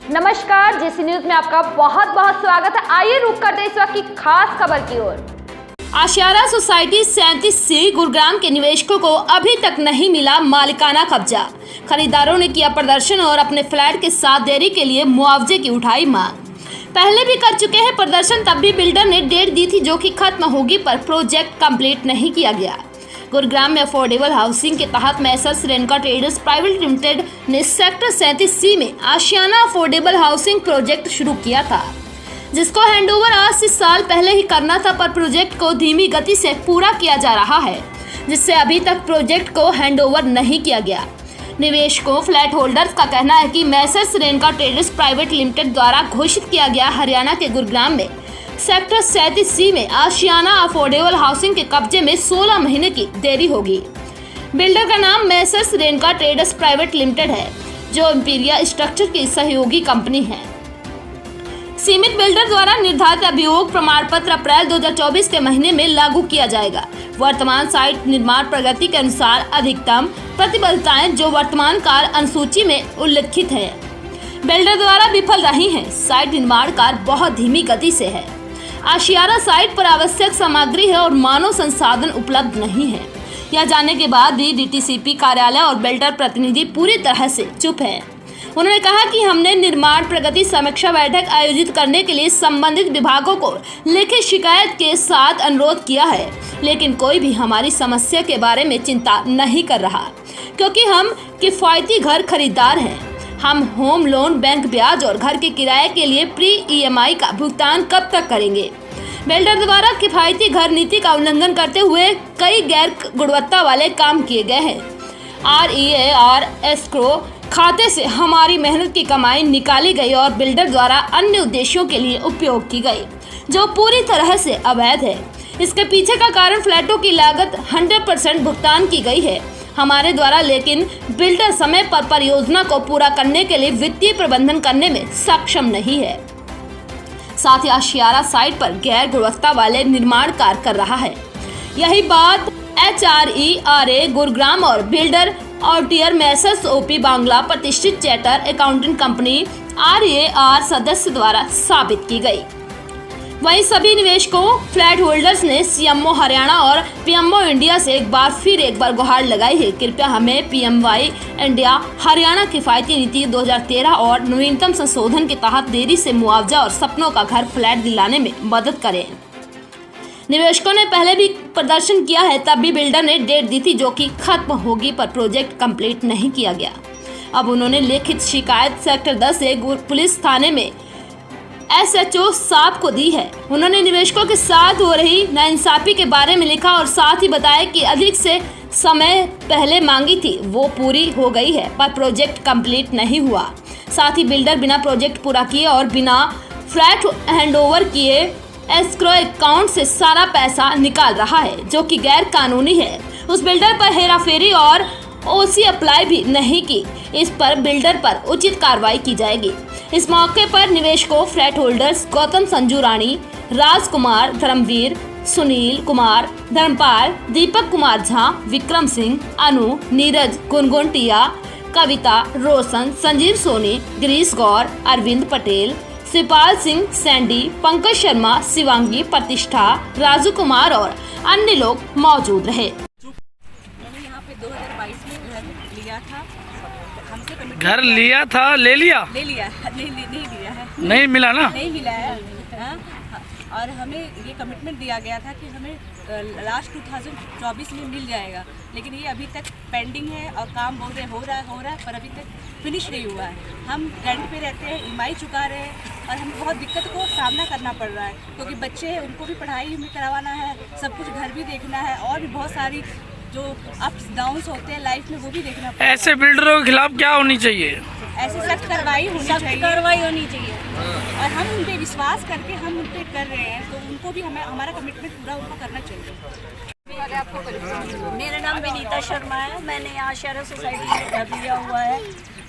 नमस्कार, जेसी न्यूज में आपका बहुत बहुत स्वागत है। आइए रुक करते इस वक्त की खास खबर की ओर। आशियारा सोसाइटी 37C गुरुग्राम के निवेशकों को अभी तक नहीं मिला मालिकाना कब्जा। खरीदारों ने किया प्रदर्शन और अपने फ्लैट के साथ देरी के लिए मुआवजे की उठाई मांग। पहले भी कर चुके हैं प्रदर्शन, तब भी बिल्डर ने डेट दी थी जो कि खत्म होगी, पर प्रोजेक्ट कंप्लीट नहीं किया गया। गुरुग्राम में अफोर्डेबल हाउसिंग के तहत मेसर्स रेनका ट्रेडर्स प्राइवेट लिमिटेड ने सेक्टर 37C में आशियाना अफोर्डेबल हाउसिंग प्रोजेक्ट शुरू किया था, जिसको हैंडओवर आज से साल पहले ही करना था, पर प्रोजेक्ट को धीमी गति से पूरा किया जा रहा है, जिससे अभी तक प्रोजेक्ट को हैंडओवर नहीं किया गया। निवेशकों फ्लैट होल्डर्स का कहना है कि मेसर्स रेनका ट्रेडर्स प्राइवेट लिमिटेड द्वारा घोषित किया गया हरियाणा के गुरुग्राम में सेक्टर 37C में आशियाना अफोर्डेबल हाउसिंग के कब्जे में 16 महीने की देरी होगी। बिल्डर का नाम मेसर्स रेनका ट्रेडर्स प्राइवेट लिमिटेड है, जो इंपीरिया स्ट्रक्चर की सहयोगी कंपनी है। सीमित बिल्डर द्वारा निर्धारित अभियोग प्रमाण पत्र अप्रैल 2024 के महीने में लागू किया जाएगा। वर्तमान साइट निर्माण प्रगति के अनुसार अधिकतम प्रतिबद्धताएं जो वर्तमान कार्य अनुसूची में उल्लिखित है, बिल्डर द्वारा विफल रही हैं। साइट निर्माण कार्य बहुत धीमी गति से है। आशियारा साइट पर आवश्यक सामग्री है और मानव संसाधन उपलब्ध नहीं है। यह जानने के बाद भी डीटीसीपी कार्यालय और बिल्डर प्रतिनिधि पूरी तरह से चुप है। उन्होंने कहा कि हमने निर्माण प्रगति समीक्षा बैठक आयोजित करने के लिए संबंधित विभागों को लिखित शिकायत के साथ अनुरोध किया है, लेकिन कोई भी हमारी समस्या के बारे में चिंता नहीं कर रहा, क्योंकि हम किफायती घर खरीदार हैं। हम होम लोन, बैंक ब्याज और घर के किराए के लिए प्री EMI का भुगतान कब तक करेंगे। बिल्डर द्वारा किफायती घर नीति का उल्लंघन करते हुए कई गैर गुणवत्ता वाले काम किए गए हैं। REAR एस्क्रो खाते से हमारी मेहनत की कमाई निकाली गई और बिल्डर द्वारा अन्य उद्देश्यों के लिए उपयोग की गई, जो पूरी तरह से अवैध है। इसके पीछे का कारण फ्लैटों की लागत 100% भुगतान की गई है हमारे द्वारा, लेकिन बिल्डर समय पर परियोजना को पूरा करने के लिए वित्तीय प्रबंधन करने में सक्षम नहीं है। साथ ही आशियारा साइट पर गैर गुणवत्ता वाले निर्माण कार्य कर रहा है। यही बात HRERA गुरुग्राम और बिल्डर आउटियर मेसर्स OP बांग्ला प्रतिष्ठित चार्टर अकाउंटेंट कंपनी REAR सदस्य द्वारा साबित की गई। वहीं सभी निवेशकों फ्लैट होल्डर्स ने CMO हरियाणा और PMO इंडिया से एक बार गुहार लगाई है। कृपया हमें PMY इंडिया हरियाणा किफायती नीति 2013 और नवीनतम संशोधन के तहत देरी से मुआवजा और सपनों का घर फ्लैट दिलाने में मदद करें। निवेशकों ने पहले भी प्रदर्शन किया है, तब भी बिल्डर ने डेट दी थी जो कि खत्म होगी, पर प्रोजेक्ट कंप्लीट नहीं किया गया। अब उन्होंने लिखित शिकायत सेक्टर 10 से पुलिस थाने में SHO साहब को दी है। उन्होंने निवेशकों के साथ हो रही नाइंसाफी के बारे में लिखा और साथ ही बताया कि अधिक से समय पहले मांगी थी वो पूरी हो गई है, पर प्रोजेक्ट कंप्लीट नहीं हुआ। साथ ही बिल्डर बिना प्रोजेक्ट पूरा किए और बिना फ्लैट हैंडओवर किए एस्क्रो अकाउंट से सारा पैसा निकाल रहा है, जो कि गैर कानूनी है। उस बिल्डर पर हेराफेरी और OC अप्लाई भी नहीं की। इस पर बिल्डर पर उचित कार्रवाई की जाएगी। इस मौके पर निवेशकों फ्लैट होल्डर्स गौतम संजू रानी, राजकुमार, धर्मवीर, सुनील कुमार, धर्मपाल, दीपक कुमार झा, विक्रम सिंह, अनु, नीरज, गुनगुन टिया, कविता, रोशन, संजीव सोनी, गिरीश गौर, अरविंद पटेल, शिवपाल सिंह, सैंडी, पंकज शर्मा, शिवांगी, प्रतिष्ठा, राजू कुमार और अन्य लोग मौजूद रहे। मैंने यहाँ पे 2022 में घर लिया था। हमसे घर लिया था, ले लिया नहीं लिया है, नहीं मिला ना, नहीं मिला है। हाँ, और हमें ये कमिटमेंट दिया गया था कि हमें लास्ट 2024 में मिल जाएगा, लेकिन ये अभी तक पेंडिंग है और काम बोल रहे हो रहा है, पर अभी तक फिनिश नहीं हुआ है। हम रेंट पे रहते हैं, EMI चुका रहे हैं और हमें बहुत दिक्कत को सामना करना पड़ रहा है, क्योंकि बच्चे हैं, उनको भी पढ़ाई हमें करवाना है, सब कुछ घर भी देखना है और भी बहुत सारी जो अप्स डाउन्स होते हैं लाइफ में वो भी देखना पड़ता है। ऐसे बिल्डरों के खिलाफ क्या होनी चाहिए? ऐसे सख्त कार्रवाई होनी चाहिए और हम उन पे विश्वास करके हम उन पे कर रहे हैं, तो उनको भी हमें हमारा कमिटमेंट पूरा उनको करना चाहिए। मेरा नाम विनीता शर्मा है। मैंने यहाँ आशियारा सोसाइटी में घर लिया हुआ है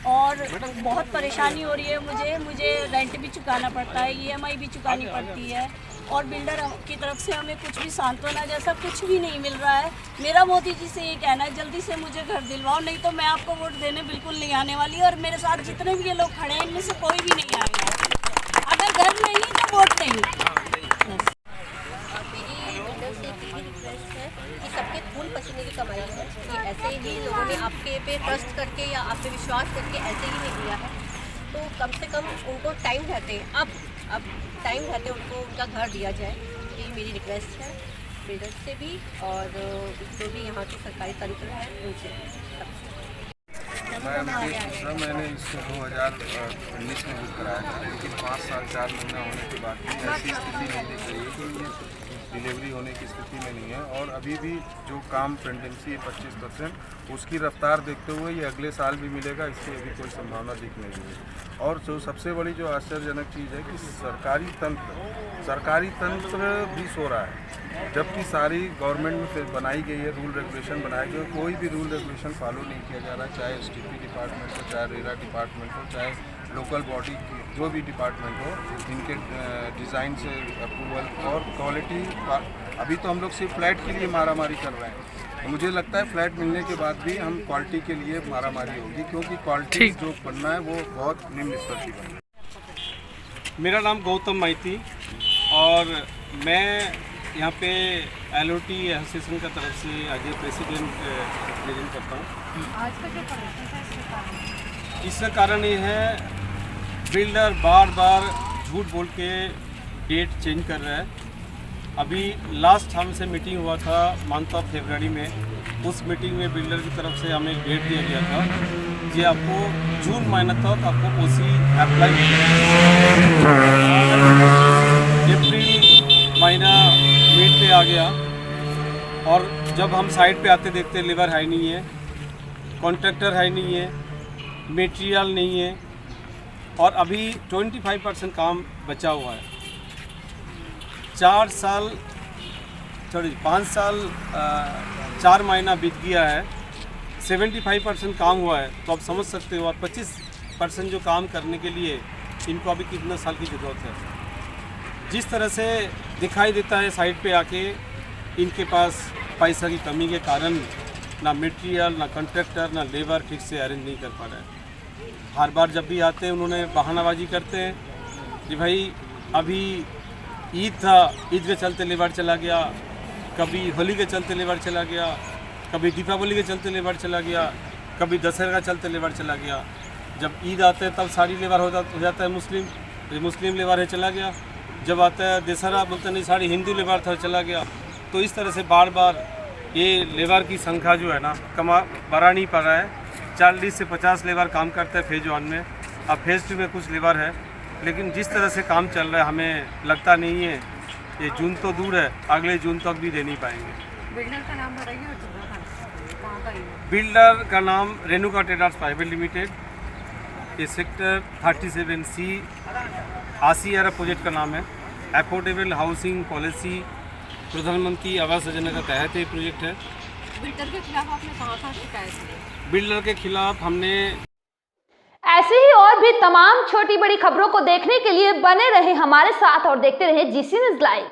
और बहुत परेशानी हो रही है। मुझे रेंट भी चुकाना पड़ता है, EMI भी चुकानी पड़ती है और बिल्डर की तरफ से हमें कुछ भी सांत्वना जैसा कुछ भी नहीं मिल रहा है। मेरा मोदी जी से ये कहना है जल्दी से मुझे घर दिलवाओ, नहीं तो मैं आपको वोट देने बिल्कुल नहीं आने वाली और मेरे साथ जितने भी ये लोग खड़े हैं इनमें से कोई भी नहीं कम से कम उनको टाइम रहते अब टाइम रहते उनको उनका घर दिया जाए, ये मेरी रिक्वेस्ट है बिल्डर से भी और जो भी यहाँ के सरकारी तंत्र है उनसे भी। मैं मुकेश मिश्रा, मैंने इसको 2019 में बुक कराया था, लेकिन 5 साल 4 महीना होने के बाद भी ऐसी स्थिति नहीं दिख रही है कि ये डिलीवरी होने की स्थिति में नहीं है। और अभी भी जो काम पेंडेंसी है 25%, उसकी रफ्तार देखते हुए ये अगले साल भी मिलेगा, इसकी अभी कोई संभावना दिख नहीं रही है। और जो सबसे बड़ी जो आश्चर्यजनक चीज़ है कि सरकारी तंत्र भी सो रहा है, जबकि सारी गवर्नमेंट में फिर बनाई गई है, रूल रेगुलेशन बनाए गए, कोई भी रूल रेगुलेशन फॉलो नहीं किया जा रहा, चाहे STP डिपार्टमेंट हो, चाहे रेरा डिपार्टमेंट हो, चाहे लोकल बॉडी जो भी डिपार्टमेंट हो, इनके डिज़ाइन से अप्रूवल और क्वालिटी। अभी तो हम लोग सिर्फ फ्लैट के लिए मारामारी कर रहे हैं, तो मुझे लगता है फ्लैट मिलने के बाद भी हम क्वालिटी के लिए मारामारी होगी, क्योंकि क्वालिटी जो बनना है वो बहुत निम्न स्तर की बनना है। मेरा नाम गौतम माइती और मैं यहाँ पे LOT एसोसिएशन का तरफ से एज ए प्रेसिडेंट प्रेजेंट करता हूँ। आज का जो प्रदर्शन था इसके कारण इसका कारण ये है, बिल्डर बार बार झूठ बोल के डेट चेंज कर रहा है। अभी लास्ट हमसे मीटिंग हुआ था मंथ ऑफ फरवरी में, उस मीटिंग में बिल्डर की तरफ से हमें डेट दिया गया था कि आपको जून महीने तक आपको OC अप्लाई अप्रैल महीना मिड पे आ गया और जब हम साइट पे आते देखते लेबर है नहीं है, कॉन्ट्रैक्टर है नहीं है, मटेरियल नहीं है और अभी 25% काम बचा हुआ है। 5 साल 4 महीना बीत गया है, 75% काम हुआ है, तो आप समझ सकते हो। और 25% जो काम करने के लिए इनको अभी कितना साल की ज़रूरत है। जिस तरह से दिखाई देता है साइट पे आके, इनके पास पैसा की कमी के कारण ना मटेरियल, ना कॉन्ट्रैक्टर, ना लेबर ठीक से अरेंज नहीं कर पा रहा है। हर बार जब भी आते हैं उन्होंने बहानाबाजी करते हैं कि भाई अभी ईद था, ईद के चलते लेबर चला गया, कभी होली के चलते लेबर चला गया, कभी दीपावली के चलते लेबर चला गया, कभी दशहरा का चलते लेबर चला गया। जब ईद आते हैं तब सारी लेबर हो जाता है मुस्लिम लेबर है चला गया। जब आता है दशहरा बोलते नहीं सारी हिंदू लेबर था चला गया। तो इस तरह से बार बार ये लेबर की संख्या जो है ना बढ़ा नहीं पा रहा है। 40 से 50 लेबर काम करते हैं फेज 1 में, अब फेज 2 में कुछ लेबर है, लेकिन जिस तरह से काम चल रहा है हमें लगता नहीं है, ये जून तो दूर है, अगले जून तक भी दे नहीं पाएंगे। बिल्डर का नाम बताइए और कहाँ का है? बिल्डर का नाम रेणुका ट्रेडर्स प्राइवेट लिमिटेड, ये सेक्टर 37C आसियारा प्रोजेक्ट का नाम है। अफोर्डेबल हाउसिंग पॉलिसी प्रधानमंत्री आवास योजना का तहत ये प्रोजेक्ट है। बिल्डर के खिलाफ आपने कहाँ शिकायत की? बिल्डर के खिलाफ हमने ऐसे ही और भी तमाम छोटी बड़ी खबरों को देखने के लिए बने रहे हमारे साथ और देखते रहे GC न्यूज़ लाइव।